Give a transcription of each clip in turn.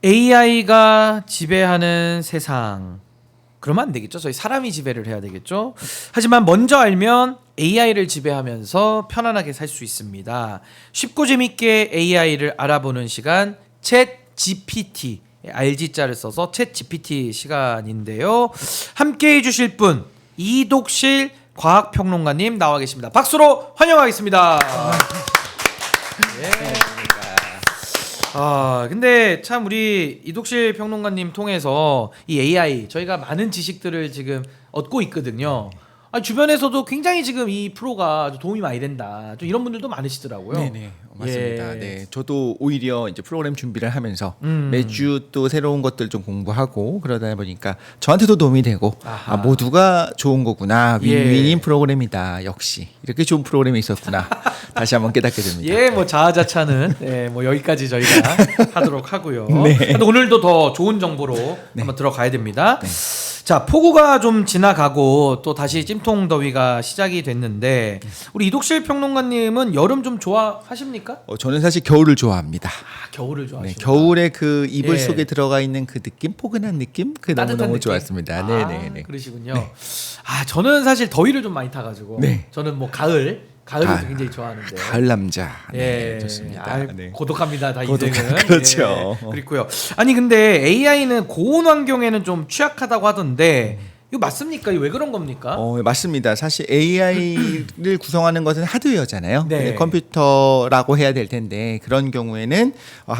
AI가 지배하는 세상. 그러면 안 되겠죠. 저희 사람이 지배를 해야 되겠죠. 하지만 먼저 알면 AI를 지배하면서 편안하게 살 수 있습니다. 쉽고 재밌게 AI를 알아보는 시간 챗 GPT. RG자를 써서 챗 GPT 시간인데요. 함께 해주실 분 이독실 과학평론가님 나와 계십니다. 박수로 환영하겠습니다. 예. 근데 참 우리 이독실 평론가님 통해서 이 AI 저희가 많은 지식들을 지금 얻고 있거든요. 주변에서도 굉장히 지금 이 프로가 도움이 많이 된다. 좀 이런 분들도 많으시더라고요. 네네 맞습니다. 예. 네, 저도 오히려 이제 프로그램 준비를 하면서 매주 또 새로운 것들 좀 공부하고 그러다 보니까 저한테도 도움이 되고 모두가 좋은 거구나. 윈윈인 프로그램이다. 역시 이렇게 좋은 프로그램이 있었구나. 다시 한번 깨닫게 됩니다. 예, 뭐 자아자찬은 뭐 여기까지 저희가 하도록 하고요. 근데 오늘도 더 좋은 정보로 한번 들어가야 됩니다. 자, 폭우가 좀 지나가고 또 다시 찜통 더위가 시작이 됐는데 우리 이독실 평론가님은 여름 좀 좋아하십니까? 저는 사실 겨울을 좋아합니다. 겨울을 좋아하시죠. 네, 겨울에 그 이불 속에 들어가 있는 그 느낌, 포근한 느낌, 그 너무 좋았습니다. 네네네. 그러시군요. 저는 사실 더위를 좀 많이 타가지고 저는 뭐 가을을 굉장히 좋아하는데. 가을 남자. 네, 좋습니다. 고독합니다. 다 인생은. 그렇죠. 그렇고요. 아니 근데 AI는 고온 환경에는 좀 취약하다고 하던데 이거 맞습니까? 이거 왜 그런 겁니까? 맞습니다. 사실 AI를 구성하는 것은 하드웨어잖아요. 네. 컴퓨터라고 해야 될 텐데 그런 경우에는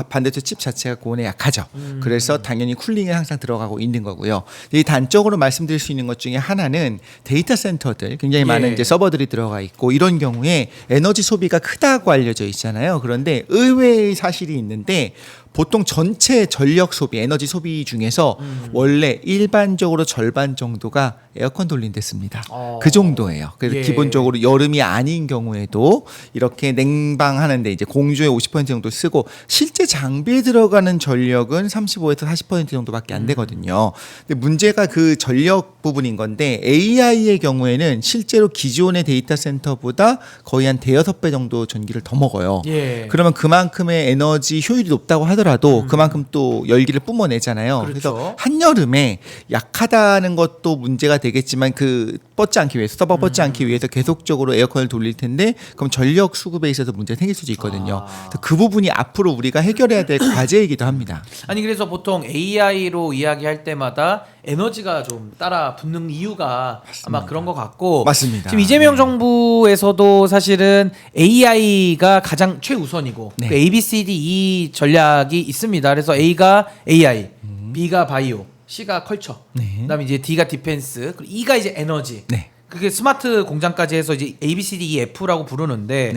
반도체 칩 자체가 고온에 약하죠. 그래서 당연히 쿨링에 항상 들어가고 있는 거고요. 이 단적으로 말씀드릴 수 있는 것 중에 하나는 데이터 센터들 굉장히 많은 이제 서버들이 들어가 있고 이런 경우에 에너지 소비가 크다고 알려져 있잖아요. 그런데 의외의 사실이 있는데 보통 전체 전력 소비, 에너지 소비 중에서 원래 일반적으로 절반 정도가 에어컨 돌린댔습니다. 그 정도예요. 그래서 기본적으로 여름이 아닌 경우에도 이렇게 냉방하는데 이제 공조의 50% 정도 쓰고 실제 장비에 들어가는 전력은 35에서 40% 정도밖에 안 되거든요. 근데 문제가 그 전력 부분인 건데 AI의 경우에는 실제로 기존의 데이터 센터보다 거의 한 대여섯 배 정도 전기를 더 먹어요. 그러면 그만큼의 에너지 효율이 높다고 하더라도 그만큼 또 열기를 뿜어내잖아요. 그래서 한여름에 약하다는 것도 문제가 되겠지만 그 뻗지 않기 위해서 서버 뻗지 않기 위해서 계속적으로 에어컨을 돌릴 텐데 그럼 전력 수급에 있어서 문제가 생길 수도 있거든요. 그 부분이 앞으로 우리가 해결해야 될 과제이기도 합니다. 아니 그래서 보통 AI로 이야기할 때마다 에너지가 좀 따라 붙는 이유가 아마 그런 것 같고 맞습니다. 지금 이재명 정부에서도 사실은 AI가 가장 최우선이고 그 ABCDE 전략이 있습니다. 그래서 A가 AI, B가 바이오, C가 컬처, 그다음에 이제 D가 디펜스, 그리고 E가 이제 에너지. 그게 스마트 공장까지 해서 이제 ABCDEF라고 부르는데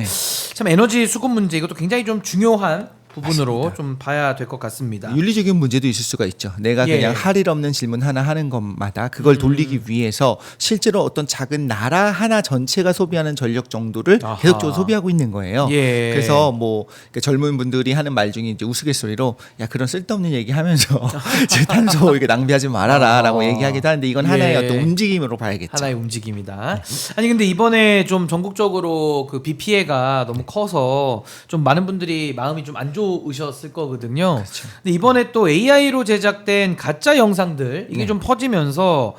참 에너지 수급 문제 이것도 굉장히 좀 중요한 부분으로 맞습니다. 좀 봐야 될 것 같습니다. 윤리적인 문제도 있을 수가 있죠. 내가 그냥 할 일 없는 질문 하나 하는 것마다 그걸 돌리기 위해서 실제로 어떤 작은 나라 하나 전체가 소비하는 전력 정도를 계속적으로 소비하고 있는 거예요. 그래서 뭐 젊은 분들이 하는 말 중에 이제 우스갯소리로 야 그런 쓸데없는 얘기하면서 탄소 이렇게 낭비하지 말아라라고 얘기하기도 하는데 이건 하나의 어떤 움직임으로 봐야겠죠. 하나의 움직임이다. 아니 근데 이번에 좀 전국적으로 그 비 피해가 너무 커서 좀 많은 분들이 마음이 좀 안 좋으셨을 거거든요. 근데 이번에 또 AI로 제작된 가짜 영상들 이게 좀 퍼지면서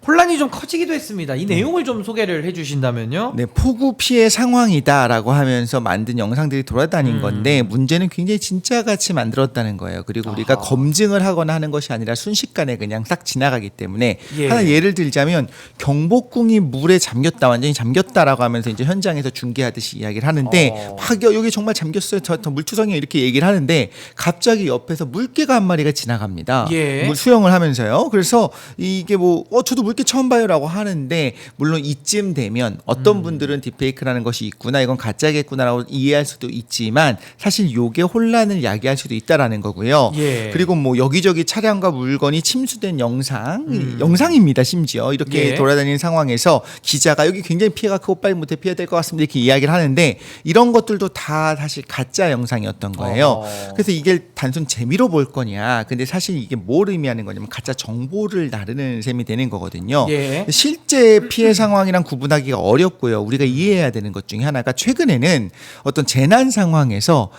혼란이 좀 커지기도 했습니다. 이 내용을 좀 소개를 해주신다면요. 네, 폭우 피해 상황이다라고 하면서 만든 영상들이 돌아다닌 건데 문제는 굉장히 진짜같이 만들었다는 거예요. 그리고 우리가 검증을 하거나 하는 것이 아니라 순식간에 그냥 싹 지나가기 때문에 하나 예를 들자면 경복궁이 물에 잠겼다, 완전히 잠겼다라고 하면서 이제 현장에서 중계하듯이 이야기를 하는데 막 여기 정말 잠겼어요. 저 물투성이 이렇게 얘기를 하는데 갑자기 옆에서 물개가 한 마리가 지나갑니다. 물 수영을 하면서요. 그래서 이게 뭐 저도 물개 처음 봐요라고 하는데 물론 이쯤 되면 어떤 분들은 딥페이크라는 것이 있구나 이건 가짜겠구나라고 이해할 수도 있지만 사실 요게 혼란을 야기할 수도 있다라는 거고요. 그리고 뭐 여기저기 차량과 물건이 침수된 영상입니다. 심지어 이렇게 돌아다니는 상황에서 기자가 여기 굉장히 피해가 크고 빨리 못해 피해야 될 것 같습니다 이렇게 이야기를 하는데 이런 것들도 다 사실 가짜 영상이었던 거예요. 그래서 이게 단순 재미로 볼 거냐 근데 사실 이게 뭘 의미하는 거냐면 가짜 정보를 나르는 셈이 되는 거거든요. 거거든요. 예. 실제 피해 상황이랑 구분하기가 어렵고요. 우리가 이해해야 되는 것 중에 하나가 최근에는 어떤 재난 상황에서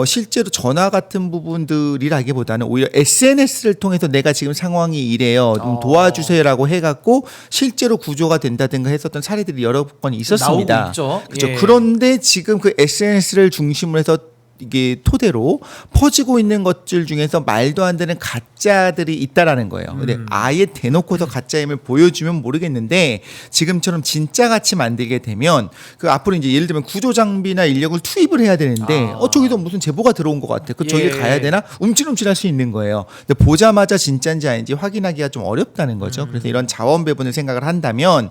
실제로 전화 같은 부분들이라기보다는 오히려 SNS를 통해서 내가 지금 상황이 이래요. 좀 도와주세요라고 해갖고 실제로 구조가 된다든가 했었던 사례들이 여러 번 있었습니다. 나오고 있죠. 그렇죠. 예. 그런데 지금 그 SNS를 중심으로 해서 이게 토대로 퍼지고 있는 것들 중에서 말도 안 되는 가짜들이 있다라는 거예요. 근데 아예 대놓고서 가짜임을 보여주면 모르겠는데 지금처럼 진짜 같이 만들게 되면 그 앞으로 이제 예를 들면 구조 장비나 인력을 투입을 해야 되는데 저기도 무슨 제보가 들어온 것 같아. 그 저기 예. 가야 되나? 움찔움찔할 수 있는 거예요. 근데 보자마자 진짜인지 아닌지 확인하기가 좀 어렵다는 거죠. 그래서 이런 자원 배분을 생각을 한다면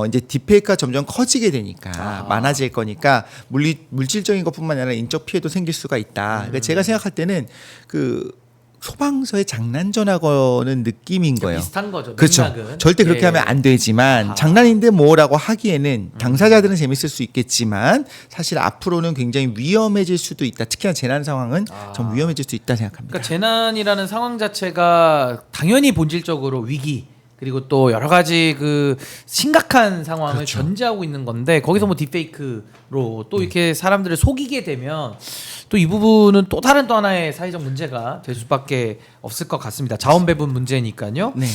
이제 딥페이크가 점점 커지게 되니까 많아질 거니까 물질적인 것뿐만 아니라 인적 피해도 생길 수가 있다. 그러니까 제가 생각할 때는 그 소방서의 장난전하고는 느낌인 거예요. 비슷한 거죠. 그렇죠. 맥락은. 절대 그렇게 예. 하면 안 되지만 장난인데 뭐라고 하기에는 당사자들은 재밌을 수 있겠지만 사실 앞으로는 굉장히 위험해질 수도 있다. 특히나 재난 상황은 좀 위험해질 수 있다 생각합니다. 그러니까 재난이라는 상황 자체가 당연히 본질적으로 위기 그리고 또 여러 가지 그 심각한 상황을 그렇죠. 전제하고 있는 건데 거기서 뭐 딥페이크로 또 이렇게 사람들을 속이게 되면 또 이 부분은 또 다른 또 하나의 사회적 문제가 될 수밖에 없을 것 같습니다. 자원 배분 문제니까요. 네.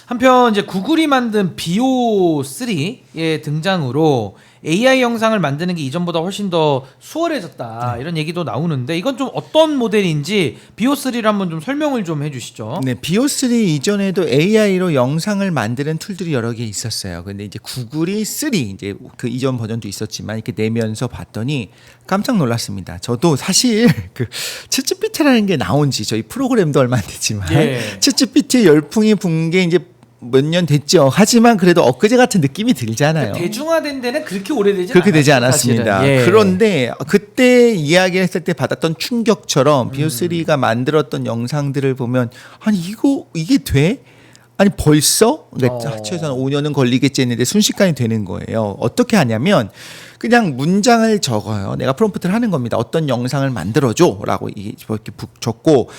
한편 이제 구글이 만든 비오3의 등장으로 AI 영상을 만드는 게 이전보다 훨씬 더 수월해졌다 이런 얘기도 나오는데 이건 좀 어떤 모델인지 비오3를 한번 좀 설명을 좀 해주시죠. 네, 비오3 이전에도 AI로 영상을 만드는 툴들이 여러 개 있었어요. 근데 이제 구글이 3 이제 그 이전 버전도 있었지만 이렇게 내면서 봤더니 깜짝 놀랐습니다. 저도 사실 그 챗GPT라는 게 나온 지 저희 프로그램도 얼마 안 됐지만 예. 챗GPT의 열풍이 분 게 이제 몇 년 됐죠. 하지만 그래도 엊그제 같은 느낌이 들잖아요. 그러니까 대중화된 데는 그렇게 오래되지 그렇게 되지 않았죠, 않았습니다. 사실은. 예. 그런데 그때 이야기했을 때 받았던 충격처럼 비오3가 만들었던 영상들을 보면 아니 이게 돼? 아니 벌써? 그러니까 최소한 5년은 걸리겠지 했는데 순식간에 되는 거예요. 어떻게 하냐면 그냥 문장을 적어요. 내가 프롬프트를 하는 겁니다. 어떤 영상을 만들어줘라고 이렇게 적고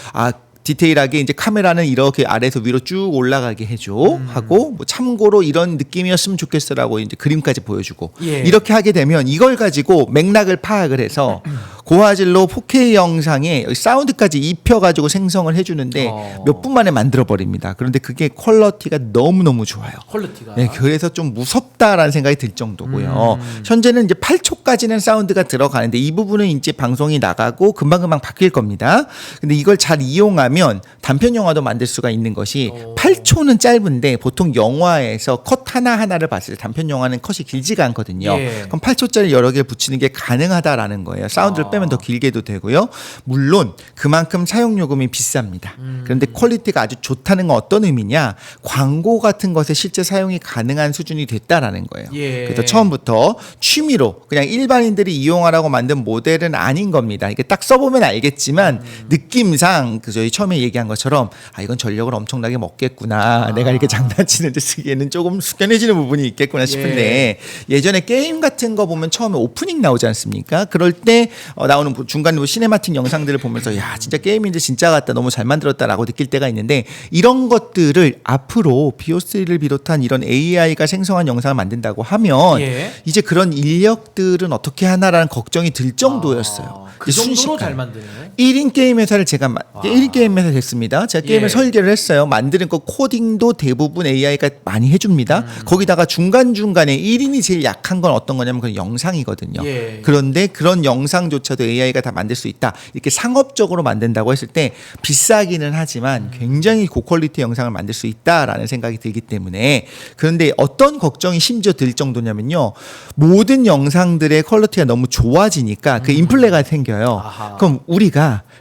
디테일하게 이제 카메라는 이렇게 아래에서 위로 쭉 올라가게 해줘 하고 뭐 참고로 이런 느낌이었으면 좋겠어라고 이제 그림까지 보여주고 예. 이렇게 하게 되면 이걸 가지고 맥락을 파악을 해서 고화질로 4K 영상에 사운드까지 입혀가지고 생성을 해주는데 몇 분 만에 만들어 버립니다. 그런데 그게 퀄리티가 너무너무 좋아요. 퀄리티가. 네, 그래서 좀 무섭다라는 생각이 들 정도고요. 현재는 이제 8초까지는 사운드가 들어가는데 이 부분은 이제 방송이 나가고 금방금방 바뀔 겁니다. 근데 이걸 잘 이용하면 단편 영화도 만들 수가 있는 것이 8초는 짧은데 보통 영화에서 컷 하나하나를 봤을 때 단편 영화는 컷이 길지가 않거든요. 예. 그럼 8초짜리 여러 개 붙이는 게 가능하다라는 거예요. 사운드를 빼면 더 길게도 되고요. 물론 그만큼 사용 요금이 비쌉니다. 그런데 퀄리티가 아주 좋다는 건 어떤 의미냐? 광고 같은 것에 실제 사용이 가능한 수준이 됐다라는 거예요. 예. 그래서 처음부터 취미로 그냥 일반인들이 이용하라고 만든 모델은 아닌 겁니다. 이게 딱 써보면 알겠지만 느낌상 그 저희 처음에 얘기한 것처럼 이건 전력을 엄청나게 먹겠구나. 내가 이렇게 장난치는데 쓰기에는 조금 숙연해지는 부분이 있겠구나 싶은데 예전에 게임 같은 거 보면 처음에 오프닝 나오지 않습니까? 그럴 때 나오는 중간에 뭐 시네마틱 영상들을 보면서 야 진짜 게임인데 진짜 같다. 너무 잘 만들었다라고 느낄 때가 있는데 이런 것들을 앞으로 비오3를 비롯한 이런 AI가 생성한 영상을 만든다고 하면 예. 이제 그런 인력들은 어떻게 하나라는 걱정이 들 정도였어요. 그 정도로 순식간에. 잘 만드네. 1인 게임 회사를 제가 1인 게임 회사 됐습니다. 제가 게임을 예. 설계를 했어요. 만드는 거 코딩도 대부분 AI가 많이 해줍니다. 거기다가 중간중간에 1인이 제일 약한 건 어떤 거냐면 그건 영상이거든요. 예. 그런데 그런 영상조차도 AI가 다 만들 수 있다. 이렇게 상업적으로 만든다고 했을 때 비싸기는 하지만 굉장히 고퀄리티 영상을 만들 수 있다라는 생각이 들기 때문에 그런데 어떤 걱정이 심지어 들 정도냐면요. 모든 영상들의 퀄리티가 너무 좋아지니까 그 인플레가 생겨요. 아하. 그럼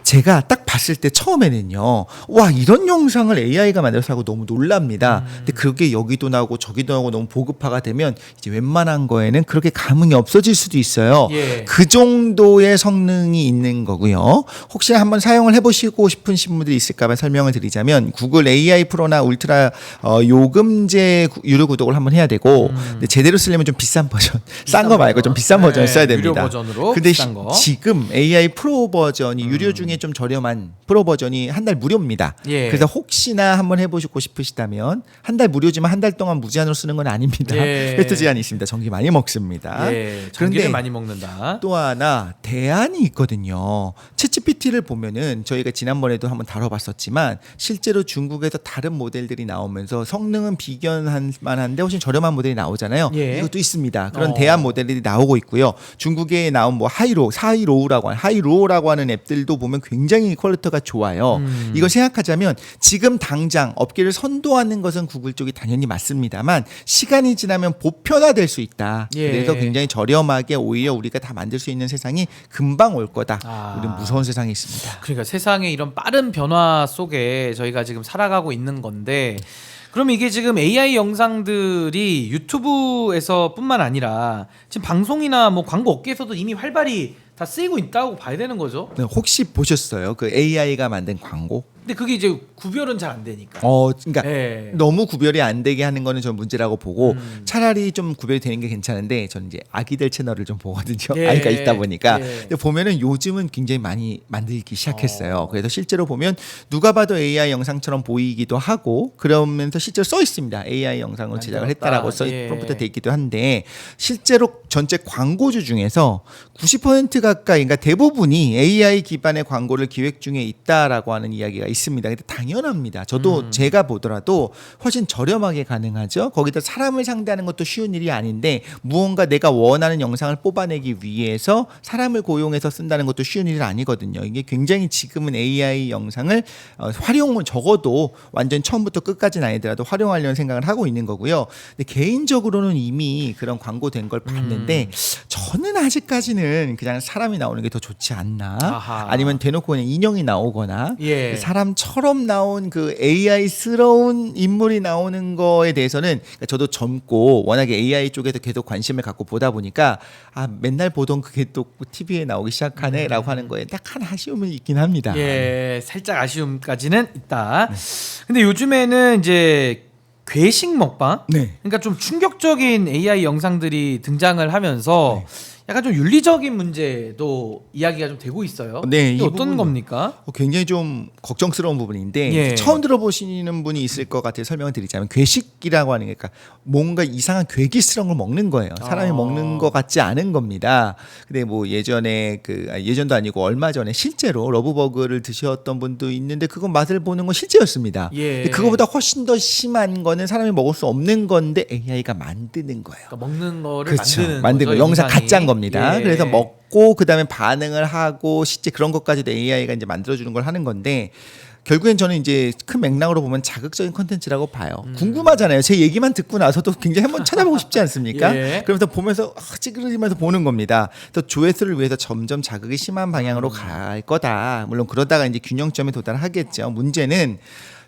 제가 딱 봤을 때 처음에는요. 와 이런 영상을 AI가 만들어서 하고 너무 놀랍니다. 근데 그게 여기도 나오고 저기도 나오고 너무 보급화가 되면 이제 웬만한 거에는 그렇게 감흥이 없어질 수도 있어요. 예. 그 정도의 성능이 있는 거고요. 혹시 한번 사용을 해보시고 싶으신 분들이 있을까 봐 설명을 드리자면 구글 AI 프로나 울트라 요금제 유료 구독을 한번 해야 되고 근데 제대로 쓰려면 좀 비싼 버전 싼 거 말고 좀 비싼 버전을 써야 됩니다. 유료 버전으로 근데 비싼 거. 지금 AI 프로 버전이 유료 중에 좀 저렴한 버전 프로 버전이 한 달 무료입니다. 예. 그래서 혹시나 한번 해보시고 싶으시다면 한 달 무료지만 한 달 동안 무제한으로 쓰는 건 아닙니다. 예. 획득 제한이 있습니다. 전기 많이 먹습니다. 예, 전기를 많이 먹는다. 또 하나 대안이 있거든요. 챗GPT를 보면은 저희가 지난번에도 한번 다뤄봤었지만 실제로 중국에서 다른 모델들이 나오면서 성능은 비견할 만한데 훨씬 저렴한 모델이 나오잖아요. 예. 이것도 있습니다. 그런 대안 모델들이 나오고 있고요. 중국에 나온 뭐 하이로우라고 하는 앱들도 보면 굉장히 퀄리티가 좋아요. 이걸 생각하자면 지금 당장 업계를 선도하는 것은 구글 쪽이 당연히 맞습니다만 시간이 지나면 보편화될 수 있다. 예. 그래서 굉장히 저렴하게 오히려 우리가 다 만들 수 있는 세상이 금방 올 거다. 우리는 무서운 세상에 있습니다. 그러니까 세상의 이런 빠른 변화 속에 저희가 지금 살아가고 있는 건데 그럼 이게 지금 AI 영상들이 유튜브에서뿐만 아니라 지금 방송이나 뭐 광고 업계에서도 이미 활발히 다 쓰이고 있다고 봐야 되는 거죠. 네, 혹시 보셨어요? 그 AI가 만든 광고? 근데 그게 이제 구별은 잘 안 되니까. 그러니까 예. 너무 구별이 안 되게 하는 거는 전 문제라고 보고 차라리 좀 구별이 되는 게 괜찮은데 저는 이제 아기들 채널을 좀 보거든요. 예. 아이가 있다 보니까. 예. 근데 보면은 요즘은 굉장히 많이 만들기 시작했어요. 그래서 실제로 보면 누가 봐도 AI 영상처럼 보이기도 하고 그러면서 실제로 써 있습니다. AI 영상으로 제작을 했다라고 예. 프롬프트 돼 있기도 한데 실제로 전체 광고주 중에서 90% 가까이 그러니까 대부분이 AI 기반의 광고를 기획 중에 있다라고 하는 이야기가 있습니다. 근데 당연합니다. 저도 제가 보더라도 훨씬 저렴하게 가능하죠. 거기다 사람을 상대하는 것도 쉬운 일이 아닌데 무언가 내가 원하는 영상을 뽑아내기 위해서 사람을 고용해서 쓴다는 것도 쉬운 일이 아니거든요. 이게 굉장히 지금은 AI 영상을 활용을 적어도 완전 처음부터 끝까지는 아니더라도 활용하려는 생각을 하고 있는 거고요. 근데 개인적으로는 이미 그런 광고된 걸 봤는데 저는 아직까지는 그냥 사람이 나오는 게 더 좋지 않나. 아하. 아니면 대놓고 그냥 인형이 나오거나 예. 사람처럼 나온 그 AI스러운 인물이 나오는 거에 대해서는 그러니까 저도 젊고 워낙에 AI 쪽에서 계속 관심을 갖고 보다 보니까 맨날 보던 그게 또 TV에 나오기 시작하네라고 하는 거에 약간 아쉬움이 있긴 합니다. 예, 살짝 아쉬움까지는 있다. 근데 요즘에는 이제 괴식 먹방, 네. 그러니까 좀 충격적인 AI 영상들이 등장을 하면서 약간 좀 윤리적인 문제도 이야기가 좀 되고 있어요. 네, 이게 이 어떤 부분은- 겁니까? 굉장히 좀 걱정스러운 부분인데 예. 처음 들어보시는 분이 있을 것 같아서 설명을 드리자면 괴식이라고 하는 게 그러니까 뭔가 이상한 괴기스러운 걸 먹는 거예요. 사람이 먹는 것 같지 않은 겁니다. 근데 뭐 예전에 예전도 아니고 얼마 전에 실제로 러브버그를 드셨던 분도 있는데 그건 맛을 보는 건 실제였습니다. 예. 근데 그거보다 훨씬 더 심한 거는 사람이 먹을 수 없는 건데 AI가 만드는 거예요. 그러니까 먹는 거를 그렇죠. 만드는 거죠, 영상 영상이. 가짜인 겁니다. 예. 그래서 먹고 그다음에 반응을 하고 실제 그런 것까지도 AI가 이제 만들어주는 걸 하는 건데 결국엔 저는 이제 큰 맥락으로 보면 자극적인 컨텐츠라고 봐요. 궁금하잖아요. 제 얘기만 듣고 나서도 굉장히 한번 찾아보고 싶지 않습니까? 예. 그러면서 보면서 찌그러지면서 보는 겁니다. 또 조회수를 위해서 점점 자극이 심한 방향으로 갈 거다. 물론 그러다가 이제 균형점에 도달하겠죠. 문제는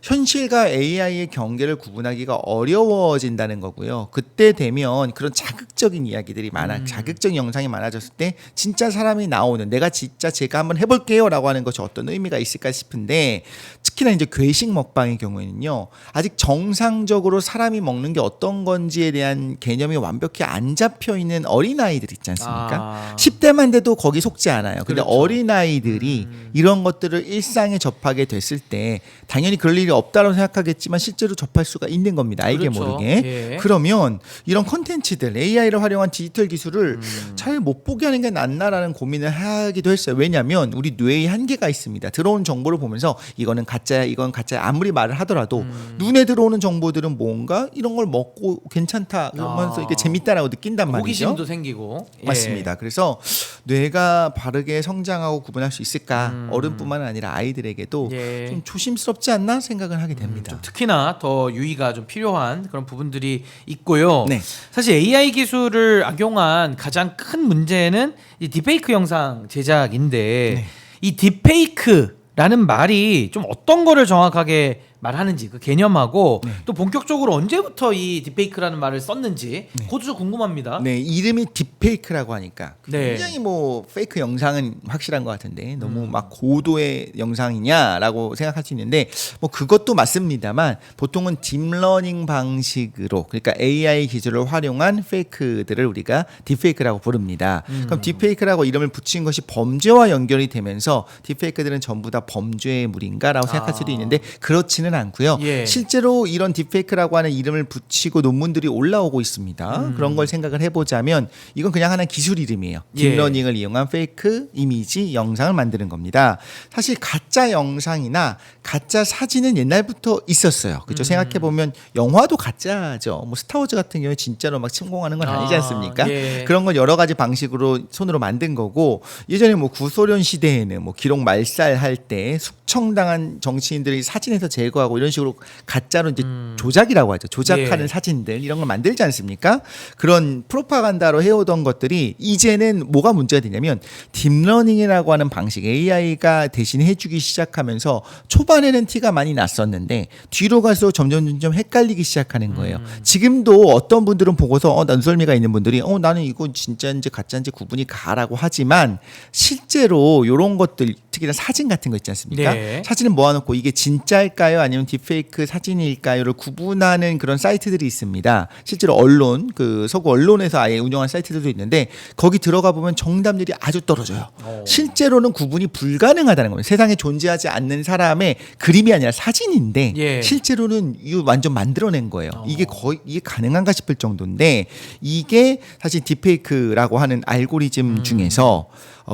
현실과 AI의 경계를 구분하기가 어려워진다는 거고요. 그때 되면 그런 자극적인 이야기들이 자극적인 영상이 많아졌을 때 진짜 사람이 나오는 내가 진짜 제가 한번 해볼게요라고 하는 것이 어떤 의미가 있을까 싶은데 특히나 이제 괴식 먹방의 경우에는요. 아직 정상적으로 사람이 먹는 게 어떤 건지에 대한 개념이 완벽히 안 잡혀 있는 어린아이들 있지 않습니까? 10대만 돼도 거기 속지 않아요. 근데 그렇죠. 어린아이들이 이런 것들을 일상에 접하게 됐을 때 당연히 그럴 일이 없다고 생각하겠지만 실제로 접할 수가 있는 겁니다. 알게 그렇죠. 모르게. 예. 그러면 이런 컨텐츠들 AI를 활용한 디지털 기술을 잘 못 보게 하는 게 낫나라는 고민을 하기도 했어요. 왜냐하면 우리 뇌의 한계가 있습니다. 들어온 정보를 보면서 이거는 가짜야 이건 가짜야 아무리 말을 하더라도 눈에 들어오는 정보들은 뭔가 이런 걸 먹고 괜찮다 그러면서 이게 재밌다라고 느낀단 말이죠. 호기심도 생기고. 예. 맞습니다. 그래서 뇌가 바르게 성장하고 구분할 수 있을까? 어른뿐만 아니라 아이들에게도 예. 좀 조심스럽지 않나 생각을 하게 됩니다. 좀 특히나 더 유의가 좀 필요한 그런 부분들이 있고요. 네. 사실 AI 기술을 악용한 가장 큰 문제는 이 딥페이크 영상 제작인데 네. 이 딥페이크라는 말이 좀 어떤 거를 정확하게 말하는지 그 개념하고 네. 또 본격적으로 언제부터 이 딥페이크라는 말을 썼는지 네. 그것도 좀 궁금합니다. 네, 이름이 딥페이크라고 하니까 네. 굉장히 뭐 페이크 영상은 확실한 것 같은데 너무 막 고도의 영상이냐라고 생각할 수 있는데 뭐 그것도 맞습니다만 보통은 딥러닝 방식으로 그러니까 AI 기술을 활용한 페이크들을 우리가 딥페이크라고 부릅니다. 그럼 딥페이크라고 이름을 붙인 것이 범죄와 연결이 되면서 딥페이크들은 전부 다 범죄물인가라고 생각할 수도 있는데 그렇지는 않고요. 예. 실제로 이런 딥페이크라고 하는 이름을 붙이고 논문들이 올라오고 있습니다. 그런 걸 생각을 해보자면 이건 그냥 하나의 기술 이름이에요. 예. 딥러닝을 이용한 페이크 이미지 영상을 만드는 겁니다. 사실 가짜 영상이나 가짜 사진은 옛날부터 있었어요. 그렇죠? 생각해보면 영화도 가짜죠. 뭐 스타워즈 같은 경우에 진짜로 막 침공하는 건 아니지 않습니까? 예. 그런 걸 여러 가지 방식으로 손으로 만든 거고 예전에 뭐 구소련 시대에는 뭐 기록 말살할 때 숙청당한 정치인들이 사진에서 제거하고 이런 식으로 가짜로 이제 조작이라고 하죠. 조작하는 예. 사진들 이런 걸 만들지 않습니까? 그런 프로파간다로 해오던 것들이 이제는 뭐가 문제가 되냐면 딥러닝이라고 하는 방식 AI가 대신 해주기 시작하면서 초반에는 티가 많이 났었는데 뒤로 갈수록 점점 헷갈리기 시작하는 거예요. 지금도 어떤 분들은 보고서 난설미가 있는 분들이 나는 이거 진짜인지 가짜인지 구분이 가라고 하지만 실제로 이런 것들 특히나 사진 같은 거 있지 않습니까? 네. 사진을 모아놓고 이게 진짜일까요? 아니면 딥페이크 사진일까요?를 구분하는 그런 사이트들이 있습니다. 실제로 언론, 그 서구 언론에서 아예 운영한 사이트들도 있는데 거기 들어가 보면 정답률이 아주 떨어져요. 실제로는 구분이 불가능하다는 겁니다. 세상에 존재하지 않는 사람의 그림이 아니라 사진인데 예. 실제로는 이거 완전 만들어낸 거예요. 이게 거의 이게 가능한가 싶을 정도인데 이게 사실 딥페이크라고 하는 알고리즘 중에서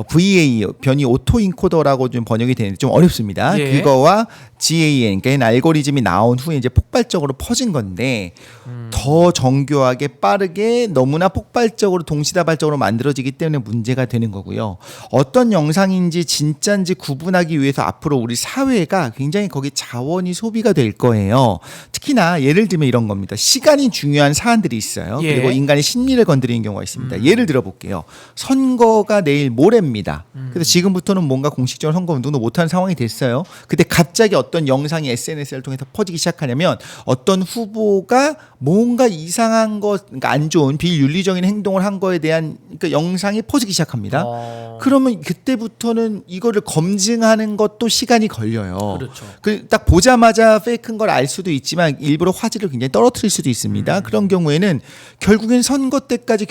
VA 변이 오토 인코더라고 좀 번역이 되는데 좀 어렵습니다. 예. 그거와 GAN 그러니까 알고리즘이 나온 후에 이제 폭발적으로 퍼진 건데 더 정교하게 빠르게 너무나 폭발적으로 동시다발적으로 만들어지기 때문에 문제가 되는 거고요. 어떤 영상인지 진짜인지 구분하기 위해서 앞으로 우리 사회가 굉장히 거기 자원이 소비가 될 거예요. 특히나 예를 들면 이런 겁니다. 시간이 중요한 사안들이 있어요. 예. 그리고 인간의 심리를 건드리는 경우가 있습니다. 예를 들어 볼게요. 선거가 내일 모레입니다. 그래서 지금부터는 뭔가 공식적으로 선거 운동도 못하는 상황이 됐어요. 근데 갑자기 어떤 영상이 SNS를 통해서 퍼지기 시작하냐면 어떤 후보가 뭔가 이상한 것, 그러니까 안 좋은 비윤리적인 행동을 한 거에 대한 그러니까 영상이 퍼지기 시작합니다. 그러면 그때부터는 이거를 검증하는 것도 시간이 걸려요. 그렇죠. 딱 보자마자 페이크인 걸 알 수도 있지만 일부러 화질을 굉장히 떨어뜨릴 수도 있습니다. 그런 경우에는 결국엔 선거 때까지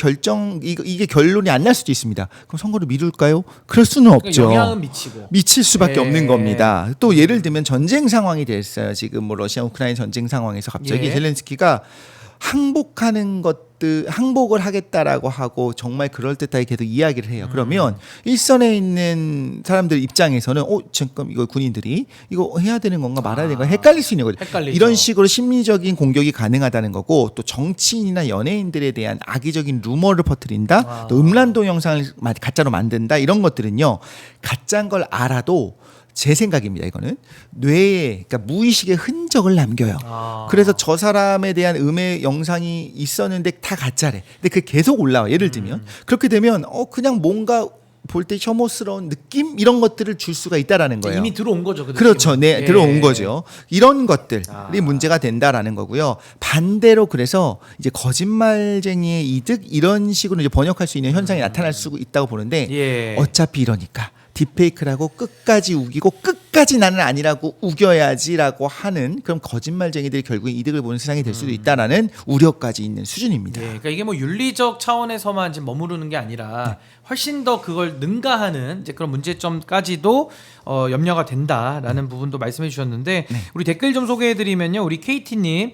이게 결론이 안 날 수도 있습니다. 그럼 선거를 미룰까요? 그럴 수는 없죠. 그러니까 영향은 미치고. 미칠 수밖에 예. 없는 겁니다. 또 예를 들면 전쟁 상황이 됐어요. 지금 뭐 러시아 우크라이나 전쟁 상황에서 갑자기 예. 젤렌스키가 항복을 하겠다라고 하고 정말 그럴듯하게 계속 이야기를 해요. 그러면 일선에 있는 사람들 입장에서는 잠깐 이거 군인들이 이거 해야 되는 건가 말아야 되는 건가 헷갈릴 수 있는 거죠. 헷갈리죠. 이런 식으로 심리적인 공격이 가능하다는 거고 또 정치인이나 연예인들에 대한 악의적인 루머를 퍼뜨린다. 또 음란도 영상을 가짜로 만든다. 이런 것들은요. 가짜인 걸 알아도 제 생각입니다. 이거는 뇌에 그러니까 무의식의 흔적을 남겨요. 그래서 저 사람에 대한 음해 영상이 있었는데 다 가짜래. 근데 그게 계속 올라와. 예를 들면 그렇게 되면 그냥 뭔가 볼 때 혐오스러운 느낌 이런 것들을 줄 수가 있다라는 거예요. 이미 들어온 거죠. 그 그렇죠. 네, 예. 들어온 거죠. 이런 것들이 문제가 된다라는 거고요. 반대로 그래서 이제 거짓말쟁이의 이득 이런 식으로 이제 번역할 수 있는 현상이 나타날 수 있다고 보는데 예. 어차피 이러니까 딥페이크라고 끝까지 우기고 끝까지 나는 아니라고 우겨야지라고 하는 그럼 거짓말쟁이들이 결국에 이득을 보는 세상이 될 수도 있다라는 우려까지 있는 수준입니다. 예, 그러니까 이게 뭐 윤리적 차원에서만 지금 머무르는 게 아니라 훨씬 더 그걸 능가하는 이제 그런 문제점까지도 염려가 된다라는 부분도 말씀해 주셨는데 우리 댓글 좀 소개해드리면요. 우리 KT님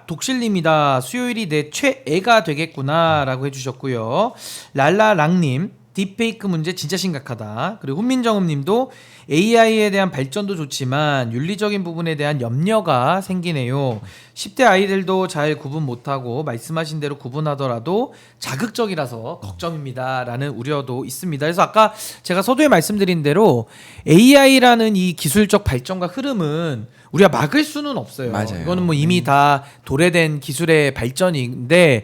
독실님이다. 수요일이 내 최애가 되겠구나라고 해주셨고요. 랄라랑님 딥페이크 문제 진짜 심각하다. 그리고 훈민정음님도 AI에 대한 발전도 좋지만 윤리적인 부분에 대한 염려가 생기네요. 10대 아이들도 잘 구분 못하고 말씀하신 대로 구분하더라도 자극적이라서 걱정입니다라는 우려도 있습니다. 그래서 아까 제가 서두에 말씀드린 대로 AI라는 이 기술적 발전과 흐름은 우리가 막을 수는 없어요. 맞아요. 이거는 뭐 이미 다 도래된 기술의 발전인데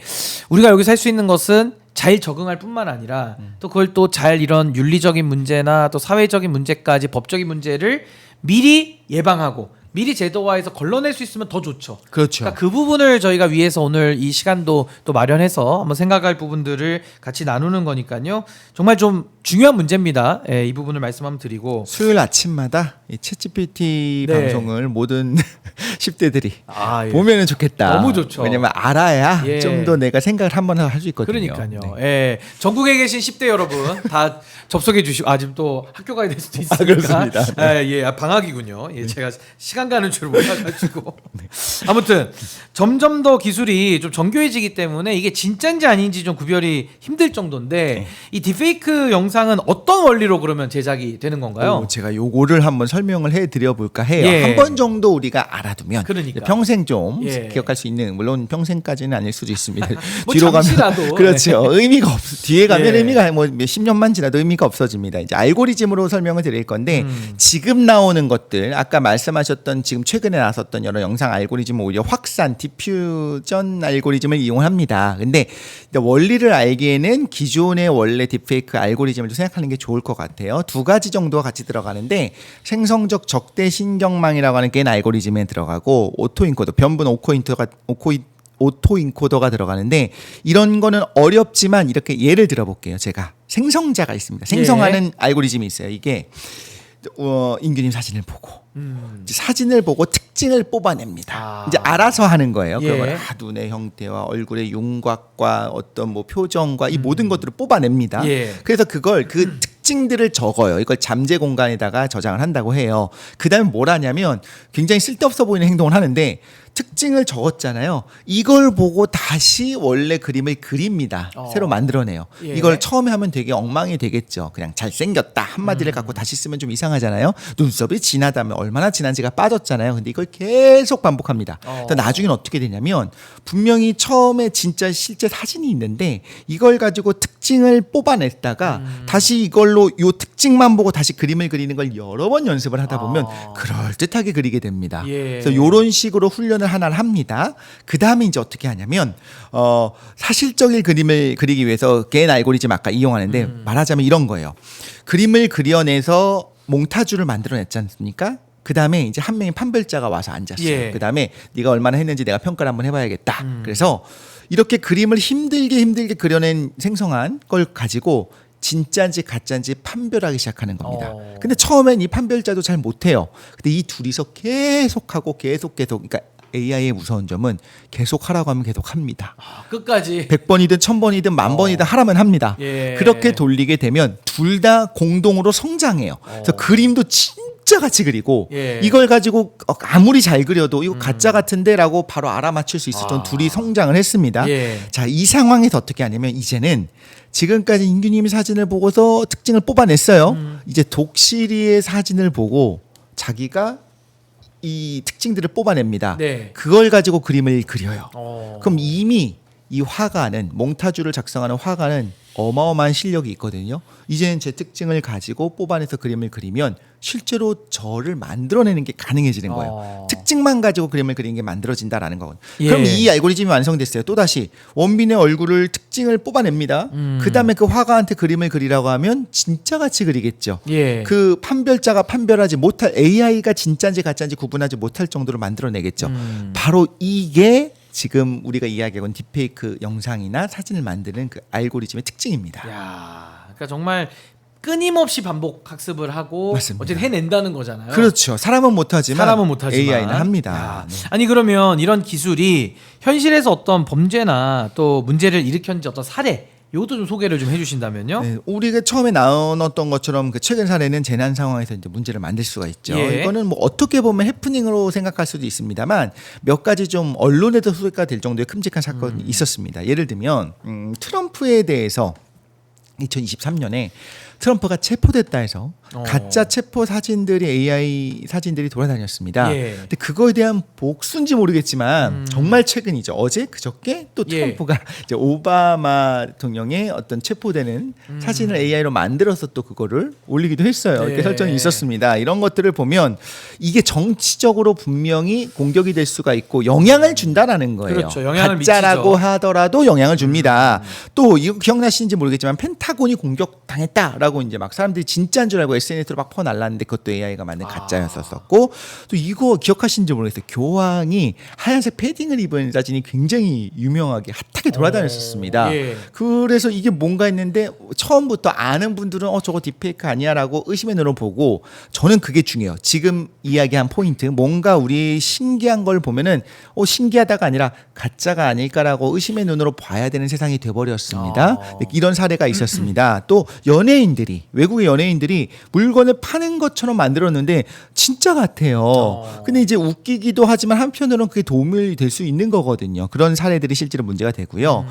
우리가 여기서 할 수 있는 것은 잘 적응할 뿐만 아니라 또 그걸 또 잘 이런 윤리적인 문제나 또 사회적인 문제까지 법적인 문제를 미리 예방하고 미리 제도화해서 걸러낼 수 있으면 더 좋죠. 그렇죠. 그러니까 그 부분을 저희가 위해서 오늘 이 시간도 또 마련해서 한번 생각할 부분들을 같이 나누는 거니까요. 정말 좀 중요한 문제입니다. 예, 이 부분을 말씀 한번 드리고 수요일 아침마다 이 챗GPT 네. 방송을 모든 10대들이 예. 보면은 좋겠다. 너무 좋죠. 왜냐면 알아야 예. 좀 더 내가 생각을 한번 할 수 있거든요. 그러니까요. 네. 예, 전국에 계신 10대 여러분 다 접속해 주시고 지금 또 학교 가야 될 수도 있으니까. 그렇습니다. 방학이군요. 제가 시간 가는 줄 몰라가지고. 아무튼 점점 더 기술이 좀 정교해지기 때문에 이게 진짜인지 아닌지 좀 구별이 힘들 정도인데 이 딥페이크 영상은 어떤 원리로 그러면 제작이 되는 건가요? 제가 요거를 한번 설명을 해드려 볼까 해요. 예. 한 번 정도 우리가 알아두면 그러니까. 평생 좀 예. 기억할 수 있는, 물론 평생까지는 아닐 수도 있습니다. 뭐 뒤로 가면 잠시라도. 그렇죠. 의미가 없. 뒤에 가면 예. 의미가 뭐 몇십 년만 지나도 의미가 없어집니다. 이제 알고리즘으로 설명을 드릴 건데 지금 나오는 것들, 아까 말씀하셨던 지금 최근에 나섰던 여러 영상 알고리즘은 오히려 확산, 디퓨전 알고리즘을 이용합니다. 근데 원리를 알기에는 기존의 원래 딥페이크 알고리즘을 좀 생각하는 게 좋을 것 같아요. 두 가지 정도가 같이 들어가는데 생성적 적대 신경망이라고 하는 게임 알고리즘에 들어가고 오토인코더, 변분 오토인코더가 들어가는데 이런 거는 어렵지만 이렇게 예를 들어볼게요. 제가 생성자가 있습니다. 생성하는 알고리즘이 있어요. 이게 인규님 사진을 보고 이제 사진을 보고 특징을 뽑아냅니다. 이제 알아서 하는 거예요. 그러면 눈의 형태와 얼굴의 윤곽과 어떤 뭐 표정과 이 모든 것들을 뽑아냅니다. 그래서 그걸 그 특징들을 적어요. 이걸 잠재 공간에다가 저장을 한다고 해요. 그다음에 뭘 하냐면 굉장히 쓸데없어 보이는 행동을 하는데 특징을 적었잖아요. 이걸 보고 다시 원래 그림을 그립니다. 새로 만들어내요. 이걸 처음에 하면 되게 엉망이 되겠죠. 그냥 잘생겼다 한마디를 갖고 다시 쓰면 좀 이상하잖아요. 눈썹이 진하다면 얼마나 진한지가 빠졌잖아요. 근데 이걸 계속 반복합니다. 나중에는 어떻게 되냐면 분명히 처음에 진짜 실제 사진이 있는데 이걸 가지고 특징을 뽑아냈다가 다시 이걸로 요 특징만 보고 다시 그림을 그리는 걸 여러 번 연습을 하다 보면 그럴듯하게 그리게 됩니다. 그래서 이런 식으로 훈련을 하나를 합니다. 그 다음에 이제 어떻게 하냐면 사실적인 그림을 그리기 위해서 개인 알고리즘 아까 이용하는데 말하자면 이런 거예요. 그림을 그려내서 몽타주를 만들어냈지 않습니까? 그 다음에 이제 한 명의 판별자가 와서 앉았어요. 그 다음에 네가 얼마나 했는지 내가 평가를 한번 해봐야겠다. 그래서 이렇게 그림을 힘들게 그려낸 생성한 걸 가지고 진짜인지 가짜인지 판별하기 시작하는 겁니다. 근데 처음엔 이 판별자도 잘 못해요. 근데 이 둘이서 계속하고 계속 그러니까 AI의 무서운 점은 계속 하라고 하면 계속 합니다. 끝까지 100번이든 1000번이든 10,000번이든 하라면 합니다. 그렇게 돌리게 되면 둘 다 공동으로 성장해요. 그래서 그림도 진짜 같이 그리고 이걸 가지고 아무리 잘 그려도 이거 가짜 같은데라고 바로 알아맞힐 수 있었던 둘이 성장을 했습니다. 자, 이 상황에서 어떻게 하냐면 이제는 지금까지 인규님이 사진을 보고서 특징을 뽑아냈어요. 이제 독실이의 사진을 보고 자기가 이 특징들을 뽑아냅니다. 그걸 가지고 그림을 그려요. 그럼 이미 이 화가는, 몽타주를 작성하는 화가는 어마어마한 실력이 있거든요. 이제는 제 특징을 가지고 뽑아내서 그림을 그리면 실제로 저를 만들어내는 게 가능해지는 거예요. 특징만 가지고 그림을 그리는 게 만들어진다라는 거거든요. 그럼 이 알고리즘이 완성됐어요. 또다시 원빈의 얼굴을 특징을 뽑아냅니다. 그 다음에 그 화가한테 그림을 그리라고 하면 진짜같이 그리겠죠. 그 판별자가 판별하지 못할, AI가 진짜인지 가짜인지 구분하지 못할 정도로 만들어내겠죠. 바로 이게 지금 우리가 이야기하는 딥페이크 영상이나 사진을 만드는 그 알고리즘의 특징입니다. 그러니까 정말 끊임없이 반복 학습을 하고 맞습니다. 어쨌든 해낸다는 거잖아요. 그렇죠. 사람은 못하지만 AI는 합니다. 아니 그러면 이런 기술이 현실에서 어떤 범죄나 또 문제를 일으켰는지 어떤 사례 이것도 좀 소개를 좀 해주신다면요. 네, 우리가 처음에 나눴던 것처럼 그 최근 사례는 재난 상황에서 이제 문제를 만들 수가 있죠. 이거는 뭐 어떻게 보면 해프닝으로 생각할 수도 있습니다만 몇 가지 좀 언론에도 소개가 될 정도의 큼직한 사건이 있었습니다. 예를 들면 트럼프에 대해서 2023년에 트럼프가 체포됐다 해서 가짜 체포 사진들이 AI 사진들이 돌아다녔습니다. 근데 그거에 대한 복수인지 모르겠지만 정말 최근이죠. 어제 그저께 또 트럼프가 이제 오바마 대통령의 어떤 체포되는 사진을 AI로 만들어서 또 그거를 올리기도 했어요. 이렇게 설정이 있었습니다. 이런 것들을 보면 이게 정치적으로 분명히 공격이 될 수가 있고 영향을 준다라는 거예요. 그렇죠. 영향을 가짜라고 미치죠. 하더라도 영향을 줍니다. 또 이거 기억나시는지 모르겠지만 펜타곤이 공격당했다라고 거라고 이제 막 사람들이 진짜인 줄 알고 SNS로 막 퍼날랐는데 그것도 AI가 만든 가짜였었고 또 이거 기억하시는지 모르겠어요. 교황이 하얀색 패딩을 입은 사진이 굉장히 유명하게 핫하게 돌아다녔었습니다. 예. 그래서 이게 뭔가 했는데 처음부터 아는 분들은 저거 딥페이크 아니야라고 의심의 눈으로 보고 저는 그게 중요해요. 지금 이야기한 포인트 뭔가 우리 신기한 걸 보면은 신기하다가 아니라 가짜가 아닐까라고 의심의 눈으로 봐야 되는 세상이 돼버렸습니다. 이런 사례가 있었습니다. 또 연예인들이 외국의 연예인들이 물건을 파는 것처럼 만들었는데 진짜 같아요. 근데 이제 웃기기도 하지만 한편으로는 그게 도움이 될 수 있는 거거든요. 그런 사례들이 실제로 문제가 되고요.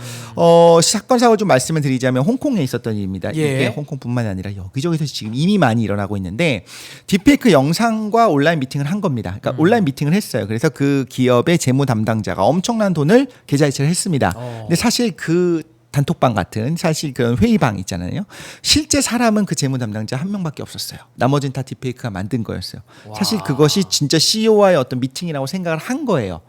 사건 사고 좀 말씀을 드리자면 홍콩에 있었던 일입니다. 예. 이게 홍콩뿐만이 아니라 여기저기서 지금 이미 많이 일어나고 있는데 딥페이크 영상과 온라인 미팅을 한 겁니다. 그러니까 온라인 미팅을 했어요. 그래서 그 기업의 재무 담당자가 엄청난 돈을 계좌이체를 했습니다. 근데 사실 그 단톡방 같은 사실 그런 회의방 있잖아요. 실제 사람은 그 재무 담당자 한 명밖에 없었어요. 나머지는 다 딥페이크가 만든 거였어요. 사실 그것이 진짜 CEO와의 어떤 미팅이라고 생각을 한 거예요.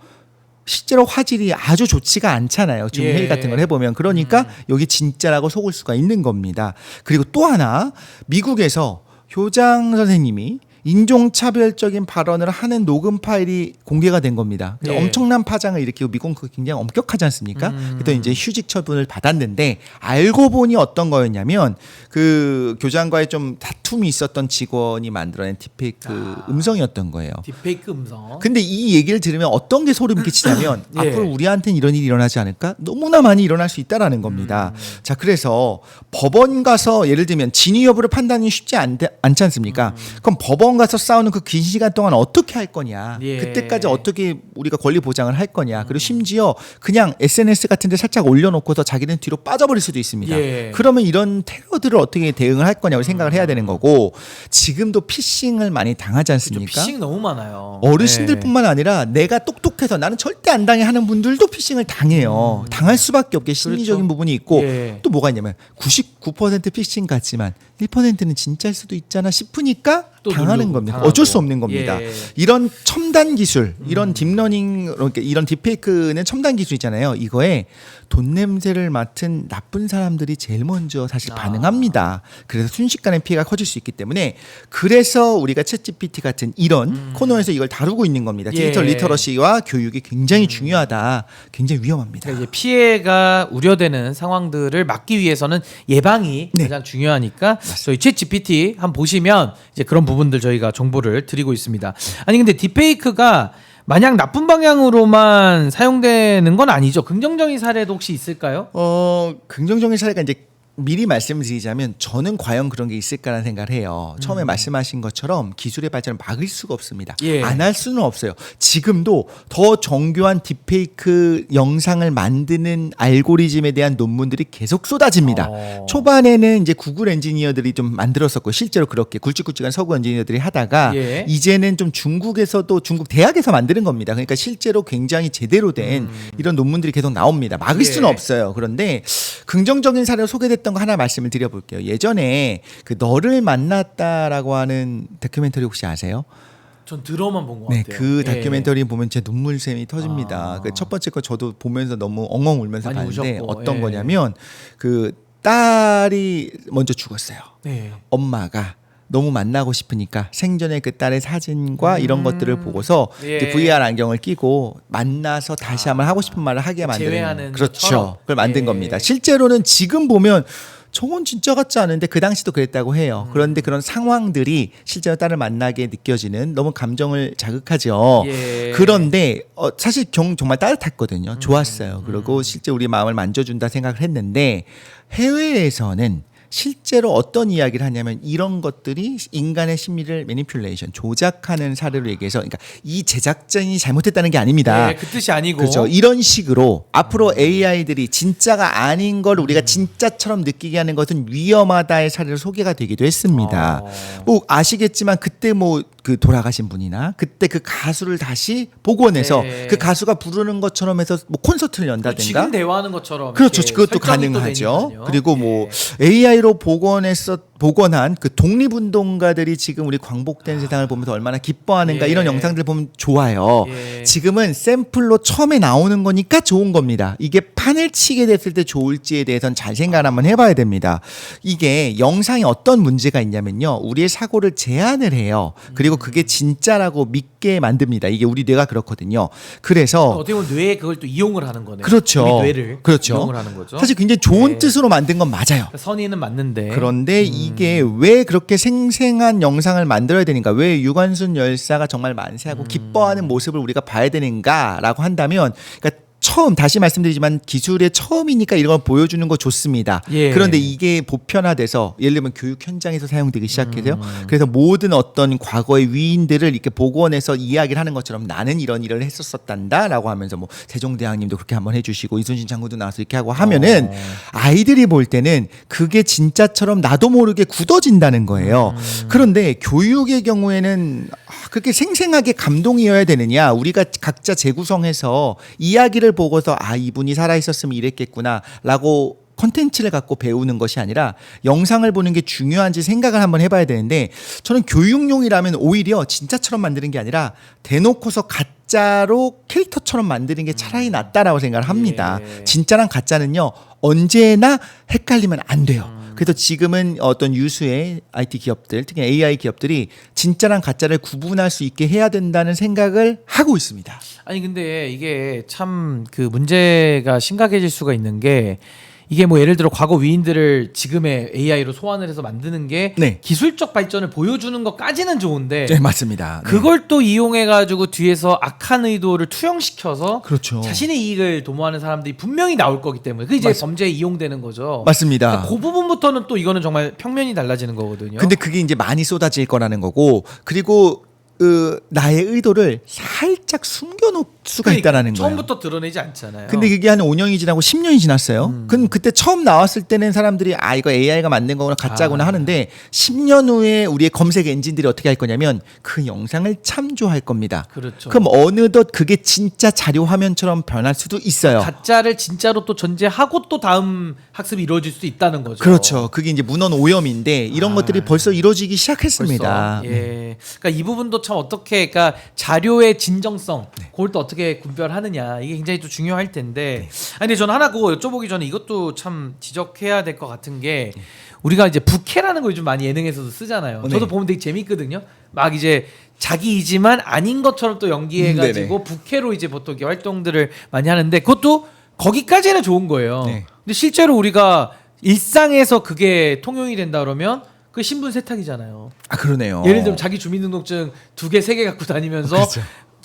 실제로 화질이 아주 좋지가 않잖아요. 지금 회의 같은 걸 해보면. 그러니까 여기 진짜라고 속을 수가 있는 겁니다. 그리고 또 하나 미국에서 효장 선생님이 인종차별적인 발언을 하는 녹음 파일이 공개가 된 겁니다. 예. 엄청난 파장을 일으키고 미국은 그거 굉장히 엄격하지 않습니까? 그래서 이제 휴직 처분을 받았는데 알고 보니 어떤 거였냐면 그 교장과의 좀 다툼이 있었던 직원이 만들어낸 딥페이크 음성이었던 거예요. 딥페이크 음성. 근데 이 얘기를 들으면 어떤 게 소름 끼치냐면 예. 앞으로 우리한테는 이런 일이 일어나지 않을까? 너무나 많이 일어날 수 있다라는 겁니다. 자, 그래서 법원 가서 예를 들면 진위 여부를 판단이 쉽지 않지 않습니까? 그럼 법원 가서 싸우는 그 긴 시간 동안 어떻게 할 거냐? 예. 그때까지 어떻게 우리가 권리 보장을 할 거냐? 그리고 심지어 그냥 SNS 같은 데 살짝 올려놓고서 자기는 뒤로 빠져버릴 수도 있습니다. 예. 그러면 이런 테러들을 어떻게 대응을 할 거냐고 생각을 해야 되는 거고 지금도 피싱을 많이 당하지 않습니까? 피싱 너무 많아요. 어르신들뿐만 아니라 내가 똑똑해서 나는 절대 안 당해 하는 분들도 피싱을 당해요. 당할 수밖에 없게 심리적인 그렇죠. 부분이 있고 예. 또 뭐가 있냐면 99% 피싱 같지만 1%는 진짜일 수도 있잖아 싶으니까 또 당하는 누르고, 겁니다. 당하고. 어쩔 수 없는 겁니다. 예. 이런 첨단 기술, 이런 딥러닝, 이런 딥페이크는 첨단 기술이잖아요. 이거에 돈 냄새를 맡은 나쁜 사람들이 제일 먼저 사실 반응합니다. 그래서 순식간에 피해가 커질 수 있기 때문에 그래서 우리가 챗GPT 같은 이런 코너에서 이걸 다루고 있는 겁니다. 디지털 예. 리터러시와 교육이 굉장히 중요하다. 굉장히 위험합니다. 그러니까 이제 피해가 우려되는 상황들을 막기 위해서는 예방이 네. 가장 중요하니까 저희 챗 GPT 한번 보시면 이제 그런 부분들 저희가 정보를 드리고 있습니다. 아니 근데 딥페이크가 마냥 나쁜 방향으로만 사용되는 건 아니죠. 긍정적인 사례도 혹시 있을까요? 긍정적인 사례가 이제 미리 말씀을 드리자면 저는 과연 그런 게 있을까라는 생각을 해요. 처음에 말씀하신 것처럼 기술의 발전을 막을 수가 없습니다. 예. 안 할 수는 없어요. 지금도 더 정교한 딥페이크 영상을 만드는 알고리즘에 대한 논문들이 계속 쏟아집니다. 초반에는 이제 구글 엔지니어들이 좀 만들었었고 실제로 그렇게 굵직굵직한 서구 엔지니어들이 하다가 예. 이제는 좀 중국에서도 중국 대학에서 만드는 겁니다. 그러니까 실제로 굉장히 제대로 된 이런 논문들이 계속 나옵니다. 막을 수는 예. 없어요. 그런데 긍정적인 사례로 소개됐던 거 하나 말씀을 드려볼게요. 예전에 그 너를 만났다라고 하는 다큐멘터리 혹시 아세요? 전 들어만 본 것 네, 같아요. 그 예. 다큐멘터리 보면 제 눈물샘이 터집니다. 그 첫 번째 거 저도 보면서 너무 엉엉 울면서 많이 봤는데 우셨고, 어떤 예. 거냐면 그 딸이 먼저 죽었어요. 네. 엄마가 너무 만나고 싶으니까 생전에 그 딸의 사진과 이런 것들을 보고서 예. 이제 VR 안경을 끼고 만나서 다시 한번 하고 싶은 말을 하게 만드는 제외하는 그렇죠. 것처럼. 그걸 만든 예. 겁니다. 실제로는 지금 보면 저건 진짜 같지 않은데 그 당시도 그랬다고 해요. 그런데 그런 상황들이 실제로 딸을 만나게 느껴지는 너무 감정을 자극하죠. 예. 그런데 사실 정말 따뜻했거든요. 좋았어요. 그리고 실제 우리 마음을 만져준다 생각을 했는데 해외에서는 실제로 어떤 이야기를 하냐면 이런 것들이 인간의 심리를 매니퓰레이션 조작하는 사례로 얘기해서 그러니까 이 제작진이 잘못했다는 게 아닙니다. 네, 그 뜻이 아니고 그렇죠. 이런 식으로 앞으로 AI들이 진짜가 아닌 걸 우리가 진짜처럼 느끼게 하는 것은 위험하다의 사례로 소개가 되기도 했습니다. 뭐 아시겠지만 그때 뭐 그 돌아가신 분이나 그때 그 가수를 다시 복원해서 네. 그 가수가 부르는 것처럼 해서 뭐 콘서트를 연다든가 지금 대화하는 것처럼 그렇죠. 이렇게 그것도 설정이 또 가능하죠. 되니까요. 그리고 예. 뭐 AI로 복원해서 복원한 그 독립운동가들이 지금 우리 광복된 세상을 보면서 얼마나 기뻐하는가 예. 이런 영상들 보면 좋아요. 예. 지금은 샘플로 처음에 나오는 거니까 좋은 겁니다. 이게 판을 치게 됐을 때 좋을지에 대해서는 잘 생각을 한번 해봐야 됩니다. 이게 영상에 어떤 문제가 있냐면요. 우리의 사고를 제한을 해요. 그리고 그게 진짜라고 믿게 만듭니다. 이게 우리 뇌가 그렇거든요. 그래서 어떻게 보면 뇌에 그걸 또 이용을 하는 거네요. 그렇죠. 우리 뇌를 그렇죠. 이용을 하는 거죠. 사실 굉장히 좋은 네. 뜻으로 만든 건 맞아요. 그러니까 선의는 맞는데 그런데 이게 왜 그렇게 생생한 영상을 만들어야 되는가? 왜 유관순 열사가 정말 만세하고 기뻐하는 모습을 우리가 봐야 되는가라고 한다면, 그러니까 처음 다시 말씀드리지만 기술의 처음이니까 이런 걸 보여주는 거 좋습니다. 예. 그런데 이게 보편화돼서 예를 들면 교육 현장에서 사용되기 시작해서요. 그래서 모든 어떤 과거의 위인들을 이렇게 복원해서 이야기를 하는 것처럼 나는 이런 일을 했었단다라고 하면서 뭐 세종대왕님도 그렇게 한번 해주시고 이순신 장군도 나와서 이렇게 하고 하면은 아이들이 볼 때는 그게 진짜처럼 나도 모르게 굳어진다는 거예요. 그런데 교육의 경우에는 그렇게 생생하게 감동이어야 되느냐? 우리가 각자 재구성해서 이야기를 보고서 아 이분이 살아있었으면 이랬겠구나라고 컨텐츠를 갖고 배우는 것이 아니라 영상을 보는 게 중요한지 생각을 한번 해봐야 되는데, 저는 교육용이라면 오히려 진짜처럼 만드는 게 아니라 대놓고서 가짜로 캐릭터처럼 만드는 게 차라리 낫다라고 생각을 합니다. 예. 진짜랑 가짜는요 언제나 헷갈리면 안 돼요. 그래서 지금은 어떤 유수의 IT 기업들, 특히 AI 기업들이 진짜랑 가짜를 구분할 수 있게 해야 된다는 생각을 하고 있습니다. 아니 근데 이게 참 그 문제가 심각해질 수가 있는 게, 이게 뭐 예를 들어 과거 위인들을 지금의 AI로 소환을 해서 만드는 게 네. 기술적 발전을 보여주는 것까지는 좋은데 네, 맞습니다. 네. 그걸 또 이용해 가지고 뒤에서 악한 의도를 투영시켜서 그렇죠. 자신의 이익을 도모하는 사람들이 분명히 나올 거기 때문에 그게 이제 범죄에 이용되는 거죠. 맞습니다. 그러니까 그 부분부터는 또 이거는 정말 평면이 달라지는 거거든요. 근데 그게 이제 많이 쏟아질 거라는 거고, 그리고 나의 의도를 살짝 숨겨놓을 수가 있다라는 거예요. 처음부터 드러내지 않잖아요. 근데 그게 한 5년이 지나고 10년이 지났어요. 그럼 그때 처음 나왔을 때는 사람들이 아 이거 AI가 만든 거구나 가짜구나 하는데 10년 후에 우리의 검색 엔진들이 어떻게 할 거냐면 그 영상을 참조할 겁니다. 그렇죠. 그럼 어느덧 그게 진짜 자료 화면처럼 변할 수도 있어요. 가짜를 진짜로 또 전제하고 또 다음 학습이 이루어질 수도 있다는 거죠. 그렇죠. 그게 이제 문헌 오염인데 이런 것들이 벌써 이루어지기 시작했습니다. 벌써. 예. 그러니까 이 부분도 참 어떻게, 그러니까 자료의 진정성, 그걸 또 어떻게 분별하느냐 이게 굉장히 또 중요할 텐데. 아니 근데 저는 하나 그거 여쭤보기 전에 이것도 참 지적해야 될 것 같은 게, 우리가 이제 부캐라는 거 요즘 많이 예능에서도 쓰잖아요. 네. 저도 보면 되게 재밌거든요. 막 이제 자기이지만 아닌 것처럼 또 연기해가지고 부캐로 이제 보통 이렇게 활동들을 많이 하는데, 그것도 거기까지는 좋은 거예요. 네. 근데 실제로 우리가 일상에서 그게 통용이 된다 그러면 그 신분 세탁이잖아요. 아 그러네요. 예를 들면 자기 주민등록증 2개, 3개 갖고 다니면서 그렇죠.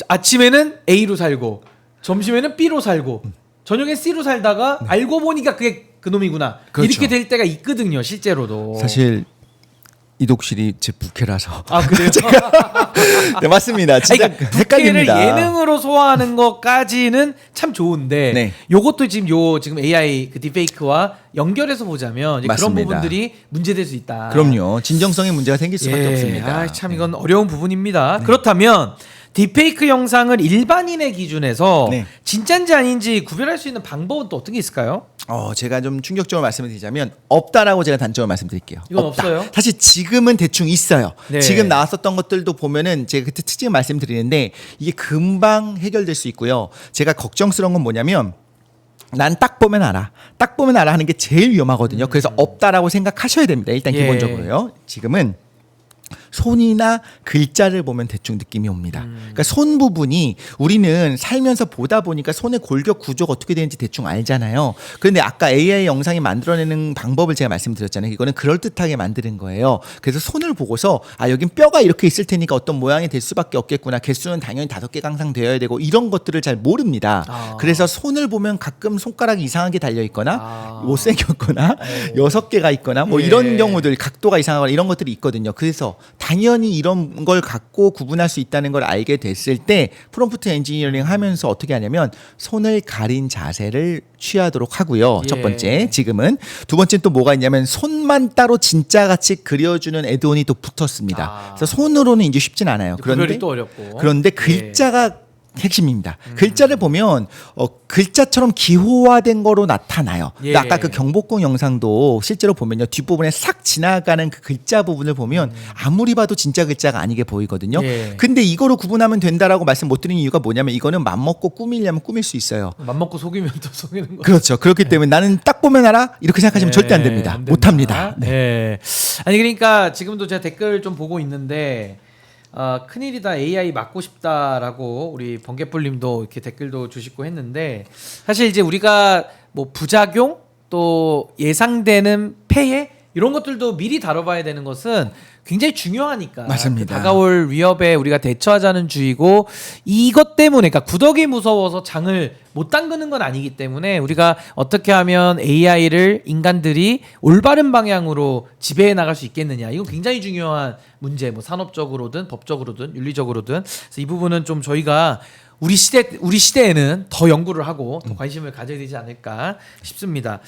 아침에는 A로 살고 점심에는 B로 살고 저녁엔 C로 살다가 알고 보니까 그게 그놈이구나. 그렇죠. 이렇게 될 때가 있거든요, 실제로도. 사실 이독실이 제 부캐라서. 아 그래요? 네 맞습니다. 진짜 아니, 그러니까 헷갈립니다. 부캐를 예능으로 소화하는 것까지는 참 좋은데 네. 요것도 지금 AI 그 딥페이크와 연결해서 보자면 이제 그런 맞습니다. 부분들이 문제될 수 있다. 그럼요. 진정성의 문제가 생길 수밖에 없습니다. 아, 참 이건 어려운 부분입니다. 그렇다면 딥페이크 영상을 일반인의 기준에서 네. 진짜인지 아닌지 구별할 수 있는 방법은 또 어떤 게 있을까요? 제가 좀 충격적으로 말씀을 드리자면 없다라고 제가 단적으로 말씀드릴게요. 이건 없다. 없어요? 사실 지금은 대충 있어요. 네. 지금 나왔었던 것들도 보면은 제가 그때 특징을 말씀드리는데 이게 금방 해결될 수 있고요. 제가 걱정스러운 건 뭐냐면 난 딱 보면 알아. 딱 보면 알아 하는 게 제일 위험하거든요. 그래서 없다라고 생각하셔야 됩니다. 일단 예. 기본적으로요. 지금은 손이나 글자를 보면 대충 느낌이 옵니다. 그러니까 손 부분이 우리는 살면서 보다 보니까 손의 골격 구조가 어떻게 되는지 대충 알잖아요. 그런데 아까 AI 영상이 만들어내는 방법을 제가 말씀드렸잖아요. 이거는 그럴듯하게 만드는 거예요. 그래서 손을 보고서 아 여긴 뼈가 이렇게 있을 테니까 어떤 모양이 될 수밖에 없겠구나. 개수는 당연히 5개가 항상 되어야 되고 이런 것들을 잘 모릅니다. 아. 그래서 손을 보면 가끔 손가락이 이상하게 달려 있거나 아. 못생겼거나 6개가 있거나 뭐 예. 이런 경우들 각도가 이상하거나 이런 것들이 있거든요. 그래서 당연히 이런 걸 갖고 구분할 수 있다는 걸 알게 됐을 때 프롬프트 엔지니어링 하면서 어떻게 하냐면 손을 가린 자세를 취하도록 하고요. 예. 첫 번째 지금은. 두 번째는 또 뭐가 있냐면 손만 따로 진짜 같이 그려주는 애드온이 또 붙었습니다. 아. 그래서 손으로는 이제 쉽진 않아요. 구별이 또 어렵고. 그런데 예. 글자가 핵심입니다. 글자를 보면 글자처럼 기호화된 거로 나타나요. 예. 아까 그 경복궁 영상도 실제로 보면요. 뒷부분에 싹 지나가는 그 글자 부분을 보면 아무리 봐도 진짜 글자가 아니게 보이거든요. 예. 근데 이거로 구분하면 된다라고 말씀 못 드리는 이유가 뭐냐면 이거는 맘먹고 꾸미려면 꾸밀 수 있어요. 맘먹고 속이면 또 속이는 거. 그렇죠. 그렇기 때문에 나는 딱 보면 알아? 이렇게 생각하시면 절대 안 됩니다. 못합니다. 네. 네. 아니 그러니까 지금도 제가 댓글 좀 보고 있는데 큰일이다 AI 맞고 싶다라고 우리 번개뿔님도 이렇게 댓글도 주시고 했는데 사실 이제 우리가 뭐 부작용 또 예상되는 폐해 이런 것들도 미리 다뤄봐야 되는 것은 굉장히 중요하니까 맞습니다. 그 다가올 위협에 우리가 대처하자는 주의고 이것 때문에 그러니까 구더기 무서워서 장을 못 담그는 건 아니기 때문에 우리가 어떻게 하면 AI를 인간들이 올바른 방향으로 지배해 나갈 수 있겠느냐 이건 굉장히 중요한 문제 뭐 산업적으로든 법적으로든 윤리적으로든 그래서 이 부분은 좀 저희가 우리 시대에는 더 연구를 하고 더 관심을 가져야 되지 않을까 싶습니다.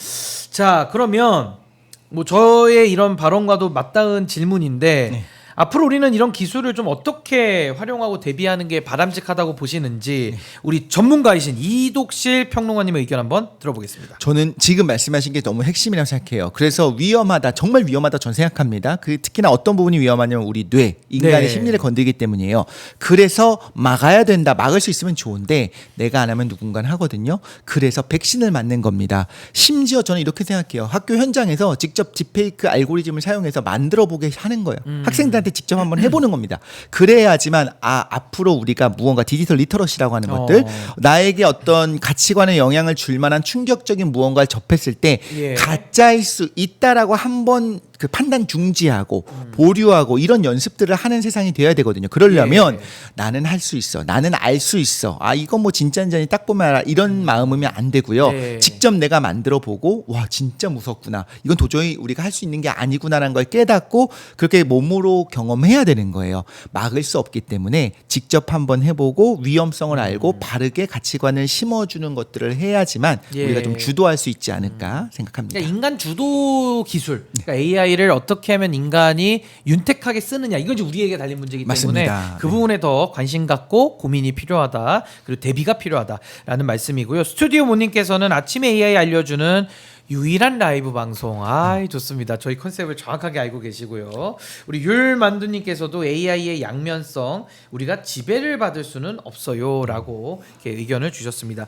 자 그러면 뭐 저의 이런 발언과도 맞닿은 질문인데 네. 앞으로 우리는 이런 기술을 좀 어떻게 활용하고 대비하는 게 바람직하다고 보시는지 우리 전문가이신 이독실 평론가님의 의견 한번 들어보겠습니다. 저는 지금 말씀하신 게 너무 핵심이라고 생각해요. 그래서 위험하다, 정말 위험하다 전 생각합니다. 그 특히나 어떤 부분이 위험하냐면 우리 뇌, 인간의 네. 심리를 건드리기 때문이에요. 그래서 막아야 된다. 막을 수 있으면 좋은데 내가 안 하면 누군가는 하거든요. 그래서 백신을 맞는 겁니다. 심지어 저는 이렇게 생각해요. 학교 현장에서 직접 딥페이크 알고리즘을 사용해서 만들어 보게 하는 거예요. 학생들한테 직접 한번 해보는 겁니다. 그래야지만 앞으로 우리가 무언가 디지털 리터러시라고 하는 것들 나에게 어떤 가치관에 영향을 줄 만한 충격적인 무언가를 접했을 때 예. 가짜일 수 있다라고 한번 그 판단 중지하고 보류하고 이런 연습들을 하는 세상이 되어야 되거든요. 그러려면 예. 나는 할 수 있어. 나는 알 수 있어. 이건 뭐 진짜인지 딱 보면 알아. 이런 마음이면 안 되고요. 예. 직접 내가 만들어 보고 와 진짜 무섭구나. 이건 도저히 우리가 할 수 있는 게 아니구나라는 걸 깨닫고 그렇게 몸으로 경험해야 되는 거예요. 막을 수 없기 때문에 직접 한번 해보고 위험성을 알고 바르게 가치관을 심어주는 것들을 해야지만 예. 우리가 좀 주도할 수 있지 않을까 생각합니다. 그러니까 인간 주도 기술, 그러니까 AI를 어떻게 하면 인간이 윤택하게 쓰느냐 이건 이제 우리에게 달린 문제이기 때문에 맞습니다. 그 부분에 더 관심 갖고 고민이 필요하다 그리고 대비가 필요하다라는 말씀이고요. 스튜디오 모님께서는 아침에 AI 알려주는 유일한 라이브 방송. 좋습니다. 저희 컨셉을 정확하게 알고 계시고요. 우리 율만두님께서도 AI의 양면성 우리가 지배를 받을 수는 없어요라고 이렇게 의견을 주셨습니다.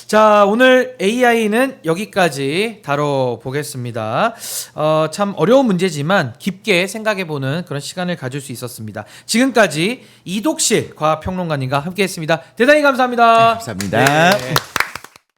자 오늘 AI는 여기까지 다뤄보겠습니다. 참 어려운 문제지만 깊게 생각해보는 그런 시간을 가질 수 있었습니다. 지금까지 이독실 과학평론가님과 함께했습니다. 대단히 감사합니다. 감사합니다. 네.